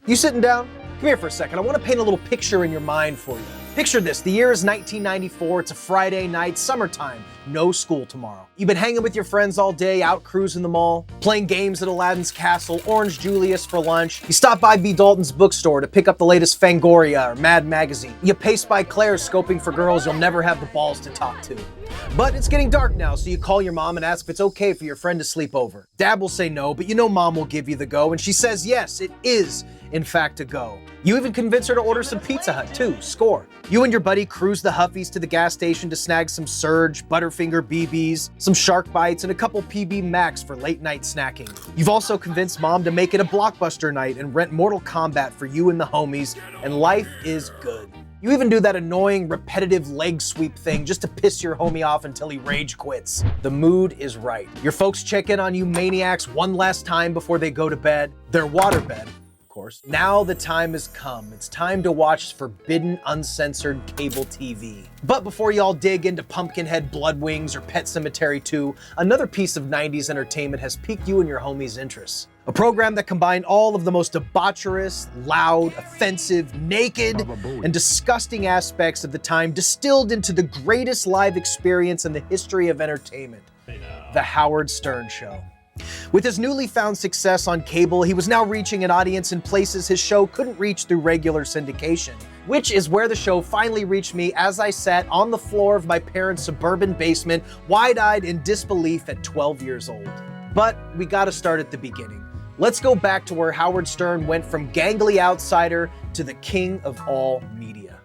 You sitting down? Come here for a second. I want to paint a little picture in your mind for you. Picture this. The year is 1994. It's a Friday night, summertime. No school tomorrow. You've been hanging with your friends all day, out cruising the mall, playing games at Aladdin's Castle, Orange Julius for lunch. You stop by B. Dalton's bookstore to pick up the latest Fangoria or Mad magazine. You pace by Claire's scoping for girls you'll never have the balls to talk to. But it's getting dark now, so you call your mom and ask if it's okay for your friend to sleep over. Dad will say no, but you know mom will give you the go, and she says yes, it is, in fact, a go. You even convince her to order some Pizza Hut, too. Score. You and your buddy cruise the Huffies to the gas station to snag some Surge, Butterfinger BBs, some Shark Bites, and a couple PB Max for late night snacking. You've also convinced mom to make it a Blockbuster night and rent Mortal Kombat for you and the homies, and life is good. You even do that annoying, repetitive leg sweep thing just to piss your homie off until he rage quits. The mood is right. Your folks check in on you maniacs one last time before they go to bed. Their waterbed, of course. Now the time has come. It's time to watch forbidden, uncensored cable TV. But before y'all dig into Pumpkinhead Blood Wings or Pet Sematary 2, another piece of 90s entertainment has piqued you and your homies' interests. A program that combined all of the most debaucherous, loud, offensive, naked, and disgusting aspects of the time distilled into the greatest live experience in the history of entertainment, The Howard Stern Show. With his newly found success on cable, he was now reaching an audience in places his show couldn't reach through regular syndication, which is where the show finally reached me as I sat on the floor of my parents' suburban basement, wide-eyed in disbelief at 12 years old. But we gotta start at the beginning. Let's go back to where Howard Stern went from gangly outsider to the king of all media.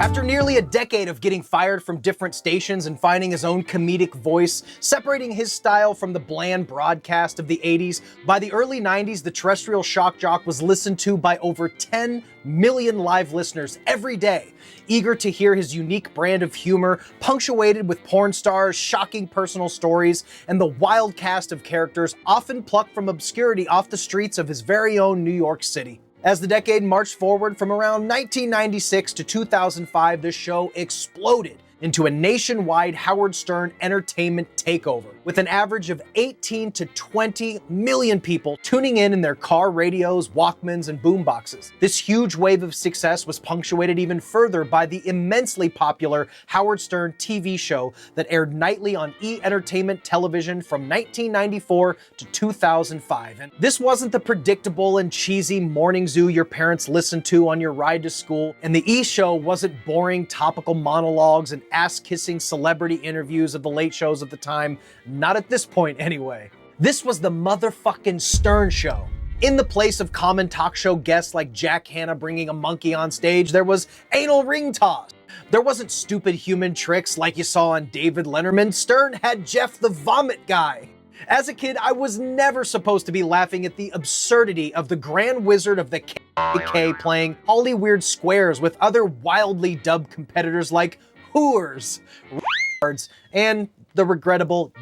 After nearly a decade of getting fired from different stations and finding his own comedic voice, separating his style from the bland broadcast of the 80s, by the early 90s, the terrestrial shock jock was listened to by over 10 million live listeners every day, eager to hear his unique brand of humor, punctuated with porn stars, shocking personal stories, and the wild cast of characters often plucked from obscurity off the streets of his very own New York City. As the decade marched forward from around 1996 to 2005, the show exploded into a nationwide Howard Stern entertainment takeover, with an average of 18 to 20 million people tuning in their car radios, Walkmans, and boomboxes. This huge wave of success was punctuated even further by the immensely popular Howard Stern TV show that aired nightly on E! Entertainment Television from 1994 to 2005. And this wasn't the predictable and cheesy morning zoo your parents listened to on your ride to school, and the E! Show wasn't boring topical monologues and ass-kissing celebrity interviews of the late shows of the time. Not at this point, anyway. This was the motherfucking Stern Show. In the place of common talk show guests like Jack Hanna bringing a monkey on stage, there was anal ring toss. There wasn't stupid human tricks like you saw on David Letterman. Stern had Jeff the Vomit Guy. As a kid, I was never supposed to be laughing at the absurdity of the Grand Wizard of the KKK playing Holly Weird Squares with other wildly dubbed competitors like Whores, and the regrettable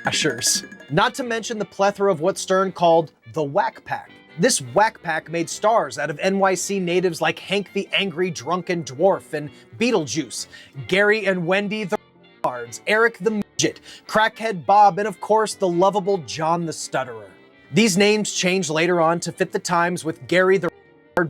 Gashers. Not to mention the plethora of what Stern called the Wack Pack. This Wack Pack made stars out of NYC natives like Hank the Angry Drunken Dwarf and Beetlejuice, Gary and Wendy the Cards, Eric the Midget, Crackhead Bob, and of course the lovable John the Stutterer. These names changed later on to fit the times, with Gary the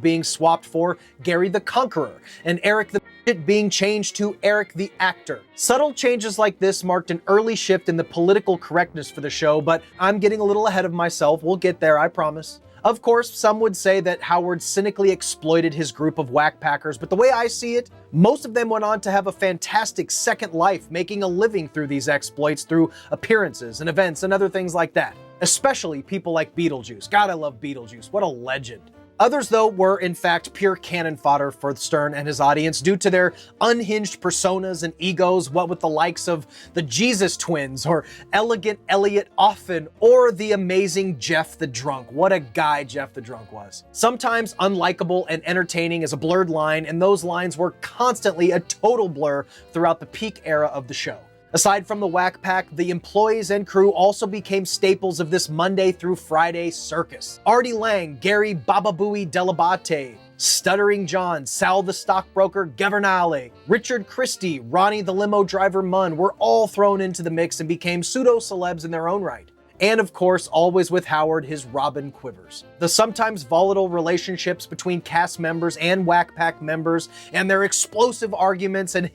being swapped for Gary the Conqueror, and Eric the Midget being changed to Eric the Actor. Subtle changes like this marked an early shift in the political correctness for the show, but I'm getting a little ahead of myself. We'll get there, I promise. Of course, some would say that Howard cynically exploited his group of whack packers, but the way I see it, most of them went on to have a fantastic second life, making a living through these exploits through appearances and events and other things like that. Especially people like Beetlejuice. God, I love Beetlejuice. What a legend. Others, though, were in fact pure cannon fodder for Stern and his audience due to their unhinged personas and egos, what with the likes of the Jesus Twins, or Elegant Elliot Offen, or the amazing Jeff the Drunk. What a guy Jeff the Drunk was. Sometimes unlikable and entertaining is a blurred line, and those lines were constantly a total blur throughout the peak era of the show. Aside from the Wack Pack, the employees and crew also became staples of this Monday through Friday circus. Artie Lange, Gary Baba Booey Delabate, Stuttering John, Sal the stockbroker Governale, Richard Christie, Ronnie the limo driver Munn were all thrown into the mix and became pseudo-celebs in their own right. And of course, always with Howard, his Robin Quivers. The sometimes volatile relationships between cast members and Wack Pack members and their explosive arguments and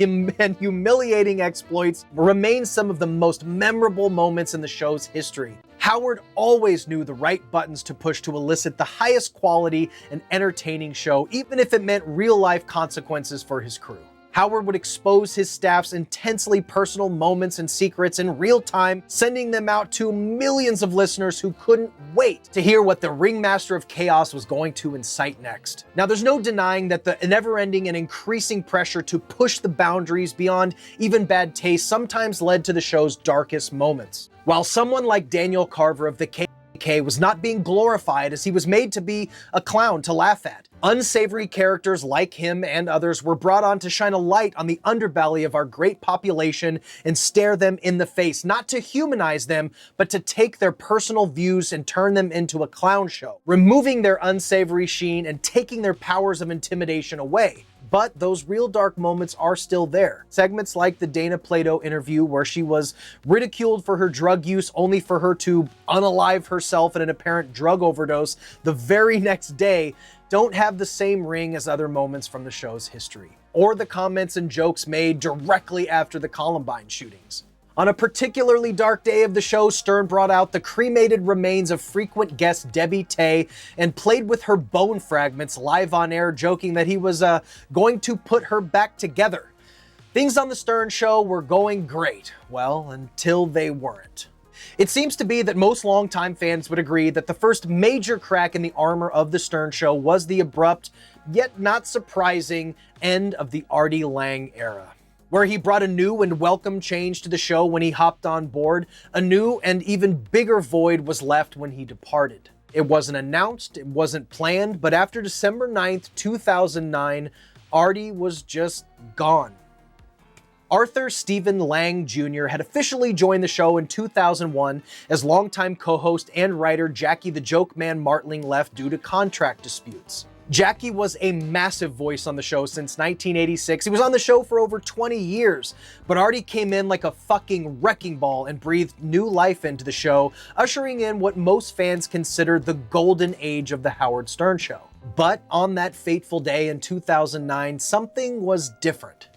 humiliating exploits remain some of the most memorable moments in the show's history. Howard always knew the right buttons to push to elicit the highest quality and entertaining show, even if it meant real-life consequences for his crew. Howard would expose his staff's intensely personal moments and secrets in real time, sending them out to millions of listeners who couldn't wait to hear what the Ringmaster of Chaos was going to incite next. Now, there's no denying that the never-ending and increasing pressure to push the boundaries beyond even bad taste sometimes led to the show's darkest moments. While someone like Daniel Carver of the KKK was not being glorified as he was made to be a clown to laugh at, unsavory characters like him and others were brought on to shine a light on the underbelly of our great population and stare them in the face, not to humanize them, but to take their personal views and turn them into a clown show, removing their unsavory sheen and taking their powers of intimidation away. But those real dark moments are still there. Segments like the Dana Plato interview where she was ridiculed for her drug use only for her to unalive herself in an apparent drug overdose the very next day don't have the same ring as other moments from the show's history, or the comments and jokes made directly after the Columbine shootings. On a particularly dark day of the show, Stern brought out the cremated remains of frequent guest Debbie Tay and played with her bone fragments live on air, joking that he was going to put her back together. Things on the Stern Show were going great, well, until they weren't. It seems to be that most longtime fans would agree that the first major crack in the armor of the Stern Show was the abrupt, yet not surprising, end of the Artie Lange era, where he brought a new and welcome change to the show when he hopped on board. A new and even bigger void was left when he departed. It wasn't announced, it wasn't planned, but after December 9th, 2009, Artie was just gone. Arthur Stephen Lange Jr. had officially joined the show in 2001 as longtime co-host and writer Jackie the Joke Man Martling left due to contract disputes. Jackie was a massive voice on the show since 1986. He was on the show for over 20 years, but Artie came in like a fucking wrecking ball and breathed new life into the show, ushering in what most fans consider the golden age of the Howard Stern Show. But on that fateful day in 2009, something was different.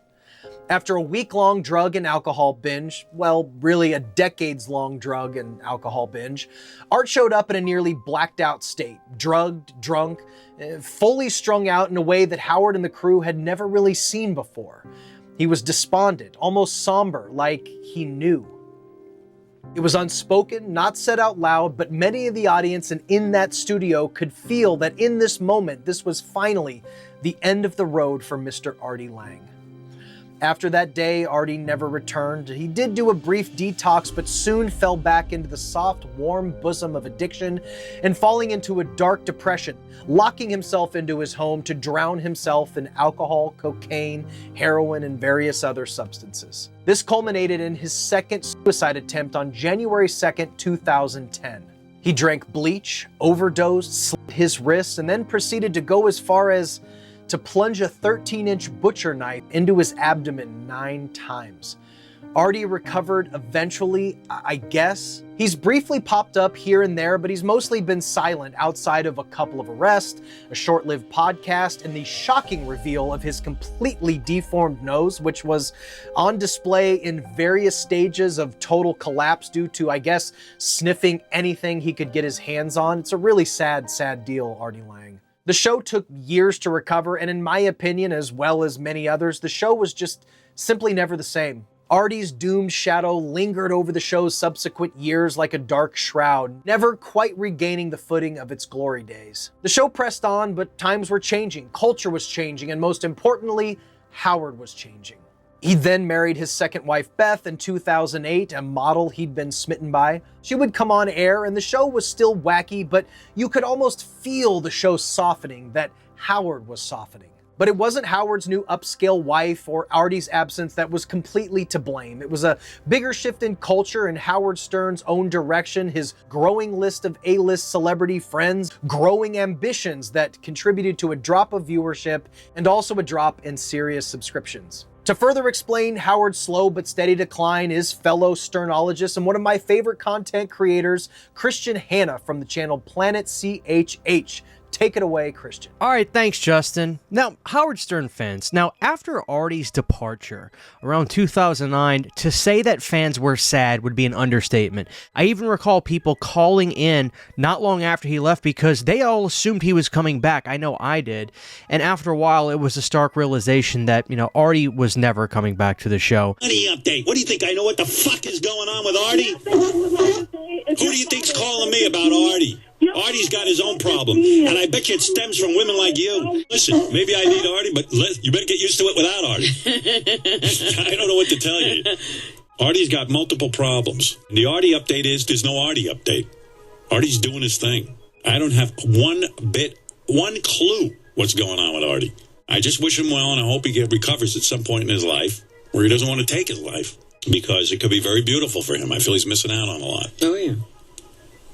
After a week-long drug and alcohol binge, well, really a decades-long drug and alcohol binge, Art showed up in a nearly blacked-out state, drugged, drunk, fully strung out in a way that Howard and the crew had never really seen before. He was despondent, almost somber, like he knew. It was unspoken, not said out loud, but many of the audience and in that studio could feel that in this moment, this was finally the end of the road for Mr. Artie Lange. After that day, Artie never returned. He did do a brief detox, but soon fell back into the soft, warm bosom of addiction and falling into a dark depression, locking himself into his home to drown himself in alcohol, cocaine, heroin, and various other substances. This culminated in his second suicide attempt on January 2nd, 2010. He drank bleach, overdosed, slit his wrists, and then proceeded to go as far as to plunge a 13-inch butcher knife into his abdomen 9 times. Artie recovered eventually, I guess. He's briefly popped up here and there, but he's mostly been silent outside of a couple of arrests, a short-lived podcast, and the shocking reveal of his completely deformed nose, which was on display in various stages of total collapse due to, I guess, sniffing anything he could get his hands on. It's a really sad, sad deal, Artie Lange. The show took years to recover, and in my opinion, as well as many others, the show was just simply never the same. Artie's doomed shadow lingered over the show's subsequent years like a dark shroud, never quite regaining the footing of its glory days. The show pressed on, but times were changing, culture was changing, and most importantly, Howard was changing. He then married his second wife, Beth, in 2008, a model he'd been smitten by. She would come on air, and the show was still wacky, but you could almost feel the show softening, that Howard was softening. But it wasn't Howard's new upscale wife or Artie's absence that was completely to blame. It was a bigger shift in culture and Howard Stern's own direction, his growing list of A-list celebrity friends, growing ambitions that contributed to a drop of viewership and also a drop in Sirius subscriptions. To further explain Howard's slow but steady decline is fellow Sternologist and one of my favorite content creators, Christian Hanna from the channel Planet CHH. Take it away, Christian. All right, thanks, Justin. Now, Howard Stern fans, after Artie's departure around 2009, to say that fans were sad would be an understatement. I even recall people calling in not long after he left because they all assumed he was coming back. I know I did. And after a while, it was a stark realization that, Artie was never coming back to the show. Artie update. What do you think? I know what the fuck is going on with Artie? Who do you think's calling me about Artie? Artie's got his own problem, and I bet you it stems from women like you. Listen, maybe I need Artie, but you better get used to it without Artie. I don't know what to tell you. Artie's got multiple problems. And the Artie update is there's no Artie update. Artie's doing his thing. I don't have one clue what's going on with Artie. I just wish him well, and I hope he recovers at some point in his life where he doesn't want to take his life, because it could be very beautiful for him. I feel he's missing out on a lot. Oh, yeah.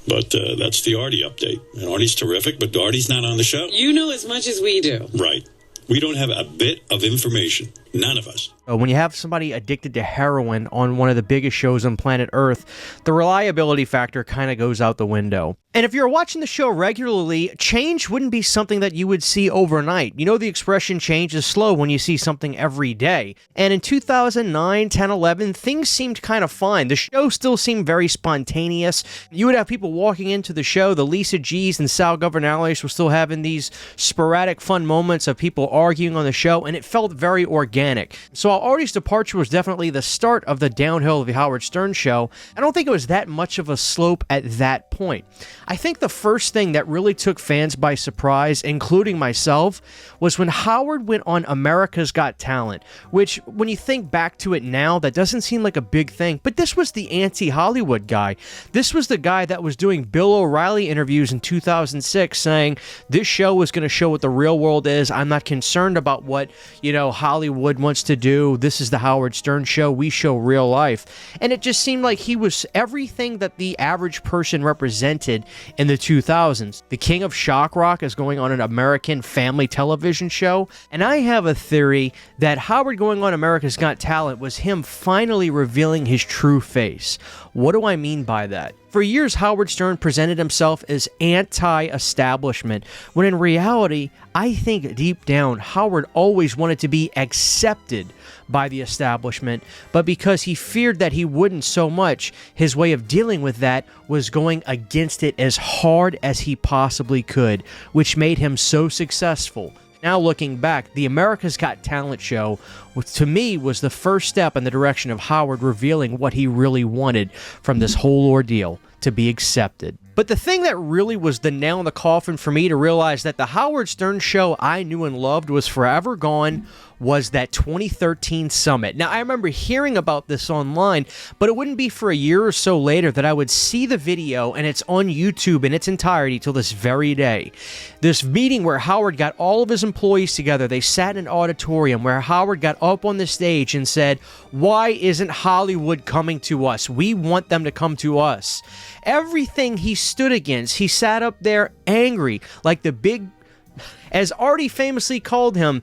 But that's the Artie update. And Artie's terrific, but Artie's not on the show. You know as much as we do. Right. We don't have a bit of information. None of us. When you have somebody addicted to heroin on one of the biggest shows on planet Earth, the reliability factor kind of goes out the window. And if you're watching the show regularly, change wouldn't be something that you would see overnight. You know the expression change is slow when you see something every day. And in 2009, 10, 11, things seemed kind of fine. The show still seemed very spontaneous. You would have people walking into the show. The Lisa G's and Sal Governales were still having these sporadic fun moments of people arguing on the show, and it felt very organic. So while Artie's departure was definitely the start of the downhill of the Howard Stern show, I don't think it was that much of a slope at that point. I think the first thing that really took fans by surprise, including myself, was when Howard went on America's Got Talent, which, when you think back to it now, that doesn't seem like a big thing, but this was the anti-Hollywood guy. This was the guy that was doing Bill O'Reilly interviews in 2006 saying, this show is going to show what the real world is. I'm not concerned about what, Hollywood wants to do. This is the Howard Stern show. We show real life. And it just seemed like he was everything that the average person represented in the 2000s. The king of shock rock is going on an American family television show. And I have a theory that Howard going on America's Got Talent was him finally revealing his true face. What do I mean by that? For years, Howard Stern presented himself as anti-establishment, when in reality, I think deep down, Howard always wanted to be accepted by the establishment, but because he feared that he wouldn't so much, his way of dealing with that was going against it as hard as he possibly could, which made him so successful. Now looking back, the America's Got Talent show, to me, was the first step in the direction of Howard revealing what he really wanted from this whole ordeal: to be accepted. But the thing that really was the nail in the coffin for me to realize that the Howard Stern show I knew and loved was forever gone was that 2013 summit. Now, I remember hearing about this online, but it wouldn't be for a year or so later that I would see the video, and it's on YouTube in its entirety till this very day. This meeting where Howard got all of his employees together. They sat in an auditorium where Howard got up on the stage and said, "Why isn't Hollywood coming to us? We want them to come to us." Everything he stood against, he sat up there angry, like the big, as Artie famously called him,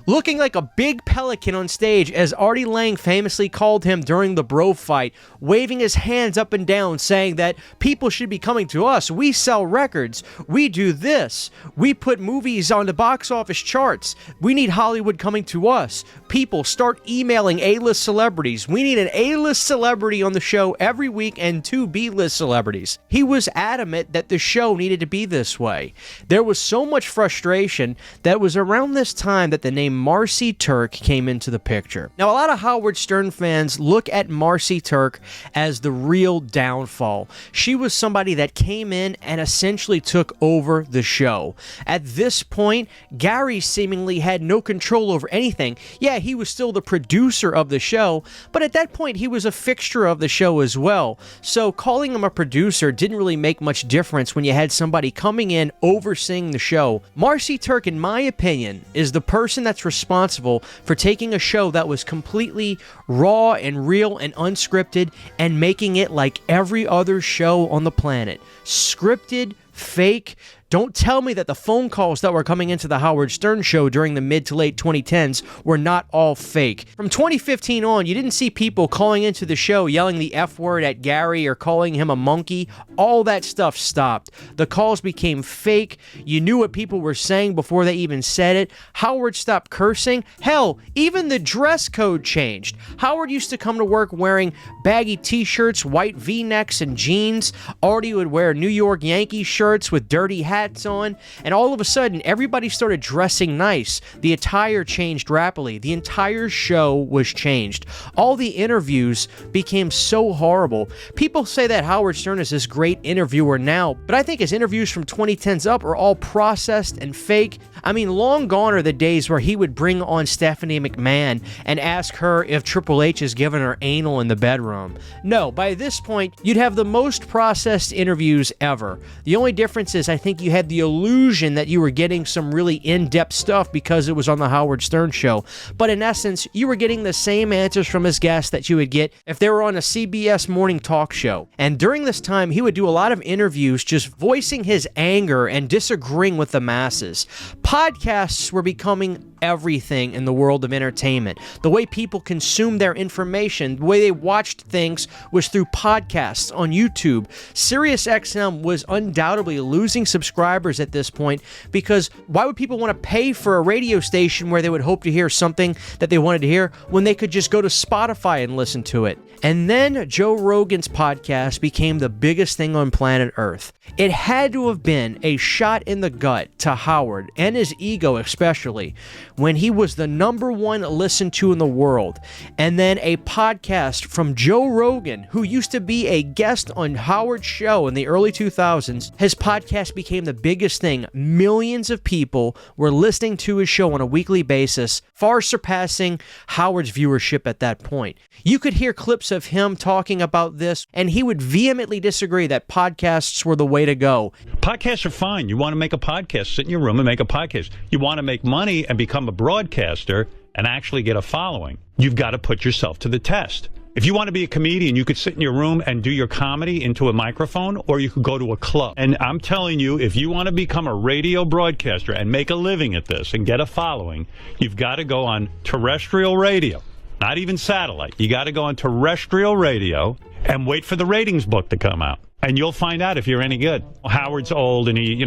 looking like a big pelican on stage, as Artie Lange famously called him during the bro fight, waving his hands up and down, saying that people should be coming to us. We sell records. We do this. We put movies on the box office charts. We need Hollywood coming to us. People, start emailing A-list celebrities. We need an A-list celebrity on the show every week and 2 B-list celebrities. He was adamant that the show needed to be this way. There was so much frustration that it was around this time that the name named Marci Turk came into the picture. Now, a lot of Howard Stern fans look at Marci Turk as the real downfall. She was somebody that came in and essentially took over the show. At this point, Gary seemingly had no control over anything. Yeah, he was still the producer of the show, but at that point, he was a fixture of the show as well. So calling him a producer didn't really make much difference when you had somebody coming in overseeing the show. Marci Turk, in my opinion, is the person that's responsible for taking a show that was completely raw and real and unscripted and making it like every other show on the planet. Scripted, fake. Don't tell me that the phone calls that were coming into the Howard Stern show during the mid to late 2010s were not all fake. From 2015 on, you didn't see people calling into the show yelling the F word at Gary or calling him a monkey. All that stuff stopped. The calls became fake. You knew what people were saying before they even said it. Howard stopped cursing. Hell, even the dress code changed. Howard used to come to work wearing baggy t-shirts, white V-necks, and jeans. Artie would wear New York Yankees shirts with dirty hats on, and all of a sudden everybody started dressing nice. The attire changed rapidly. The entire show was changed. All the interviews became so horrible. People say that Howard Stern is this great interviewer now, but I think his interviews from 2010s up are all processed and fake. I mean, long gone are the days where he would bring on Stephanie McMahon and ask her if Triple H has given her anal in the bedroom. No, by this point, you'd have the most processed interviews ever. The only difference is I think you had the illusion that you were getting some really in-depth stuff because it was on the Howard Stern show. But in essence, you were getting the same answers from his guests that you would get if they were on a CBS morning talk show. And during this time, he would do a lot of interviews just voicing his anger and disagreeing with the masses. Podcasts were becoming everything in the world of entertainment. The way people consumed their information, the way they watched things was through podcasts on YouTube. SiriusXM was undoubtedly losing subscribers at this point because why would people want to pay for a radio station where they would hope to hear something that they wanted to hear when they could just go to Spotify and listen to it? And then Joe Rogan's podcast became the biggest thing on planet Earth. It had to have been a shot in the gut to Howard, and his ego especially, when he was the number one listened to in the world. And then a podcast from Joe Rogan, who used to be a guest on Howard's show in the early 2000s. His podcast became the biggest thing. Millions of people were listening to his show on a weekly basis, far surpassing Howard's viewership at that point. You could hear clips of him talking about this, and he would vehemently disagree that podcasts were the way to go. Podcasts are fine. You want to make a podcast, sit in your room and make a podcast. You want to make money and become a broadcaster and actually get a following. You've got to put yourself to the test. If you want to be a comedian, you could sit in your room and do your comedy into a microphone, or you could go to a club. And I'm telling you, if you want to become a radio broadcaster and make a living at this and get a following, you've got to go on terrestrial radio. Not even satellite. You got to go on terrestrial radio and wait for the ratings book to come out. And you'll find out if you're any good. Howard's old and he,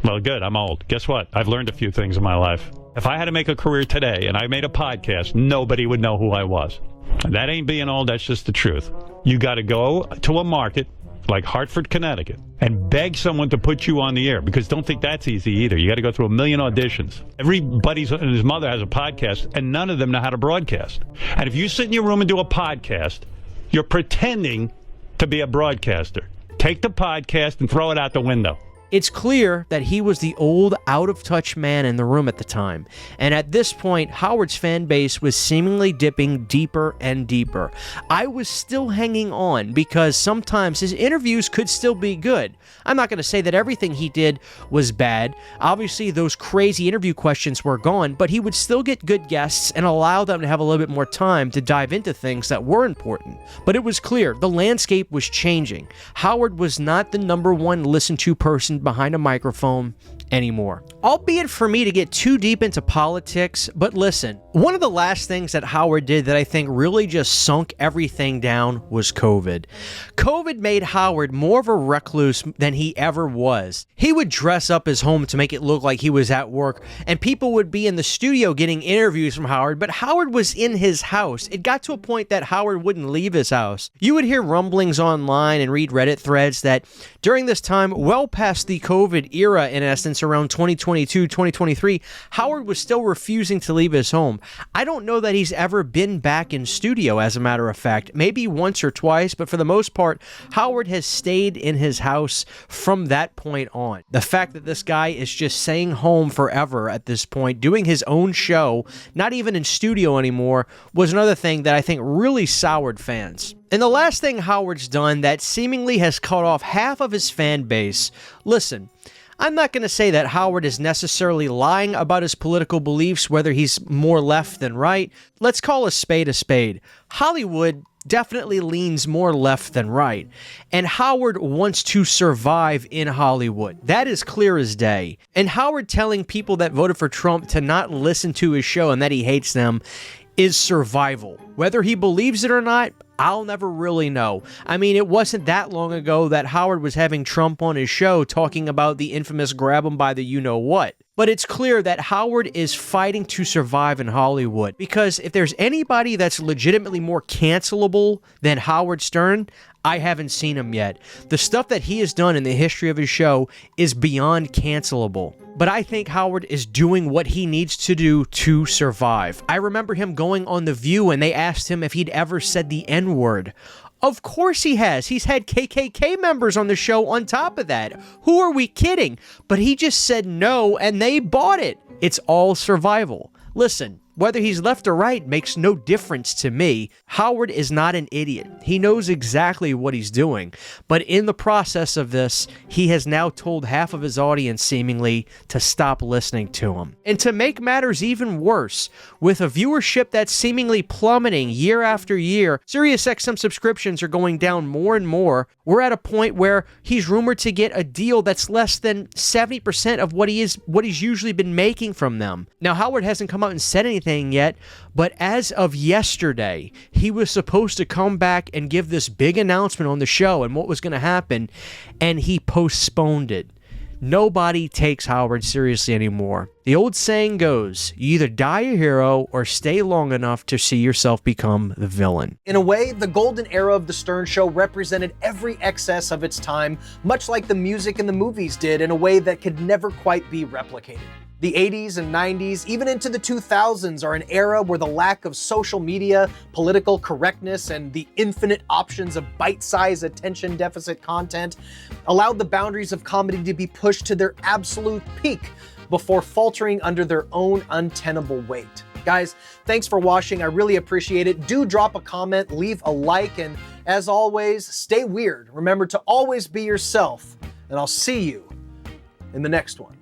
well, good, I'm old. Guess what? I've learned a few things in my life. If I had to make a career today and I made a podcast, nobody would know who I was. That ain't being old, that's just the truth. You got to go to a market like Hartford, Connecticut, and beg someone to put you on the air, because don't think that's easy either. You got to go through 1 million auditions. Everybody's and his mother has a podcast, and none of them know how to broadcast. And if you sit in your room and do a podcast, you're pretending to be a broadcaster. Take the podcast and throw it out the window. It's clear that he was the old, out-of-touch man in the room at the time. And at this point, Howard's fan base was seemingly dipping deeper and deeper. I was still hanging on because sometimes his interviews could still be good. I'm not going to say that everything he did was bad. Obviously, those crazy interview questions were gone, but he would still get good guests and allow them to have a little bit more time to dive into things that were important. But it was clear the landscape was changing. Howard was not the number one listened to person behind a microphone anymore. Albeit for me to get too deep into politics, but listen, one of the last things that Howard did that I think really just sunk everything down was COVID. COVID made Howard more of a recluse than he ever was. He would dress up his home to make it look like he was at work, and people would be in the studio getting interviews from Howard, but Howard was in his house. It got to a point that Howard wouldn't leave his house. You would hear rumblings online and read Reddit threads that during this time, well past the COVID era in essence, around 2022, 2023, Howard was still refusing to leave his home. I don't know that he's ever been back in studio, as a matter of fact. Maybe once or twice, but for the most part, Howard has stayed in his house from that point on. The fact that this guy is just staying home forever at this point, doing his own show, not even in studio anymore, was another thing that I think really soured fans. And the last thing Howard's done that seemingly has cut off half of his fan base, listen, I'm not going to say that Howard is necessarily lying about his political beliefs, whether he's more left than right. Let's call a spade a spade. Hollywood definitely leans more left than right. And Howard wants to survive in Hollywood. That is clear as day. And Howard telling people that voted for Trump to not listen to his show and that he hates them is survival. Whether he believes it or not, I'll never really know. I mean, it wasn't that long ago that Howard was having Trump on his show talking about the infamous grab him by the you-know-what. But it's clear that Howard is fighting to survive in Hollywood, because if there's anybody that's legitimately more cancelable than Howard Stern, I haven't seen him yet. The stuff that he has done in the history of his show is beyond cancelable. But I think Howard is doing what he needs to do to survive. I remember him going on The View and they asked him if he'd ever said the N-word. Of course he has. He's had KKK members on the show on top of that. Who are we kidding? But he just said no and they bought it. It's all survival. Listen, whether he's left or right makes no difference to me. Howard is not an idiot. He knows exactly what he's doing. But in the process of this, he has now told half of his audience, seemingly, to stop listening to him. And to make matters even worse, with a viewership that's seemingly plummeting year after year, SiriusXM subscriptions are going down more and more. We're at a point where he's rumored to get a deal that's less than 70% of what he's usually been making from them. Now, Howard hasn't come out and said anything yet, but as of yesterday, he was supposed to come back and give this big announcement on the show and what was going to happen, and he postponed it. Nobody takes Howard seriously anymore. The old saying goes, you either die a hero or stay long enough to see yourself become the villain. In a way, the golden era of The Stern Show represented every excess of its time, much like the music and the movies did, in a way that could never quite be replicated. The 80s and 90s, even into the 2000s, are an era where the lack of social media, political correctness, and the infinite options of bite-sized attention deficit content allowed the boundaries of comedy to be pushed to their absolute peak before faltering under their own untenable weight. Guys, thanks for watching. I really appreciate it. Do drop a comment, leave a like, and as always, stay weird. Remember to always be yourself, and I'll see you in the next one.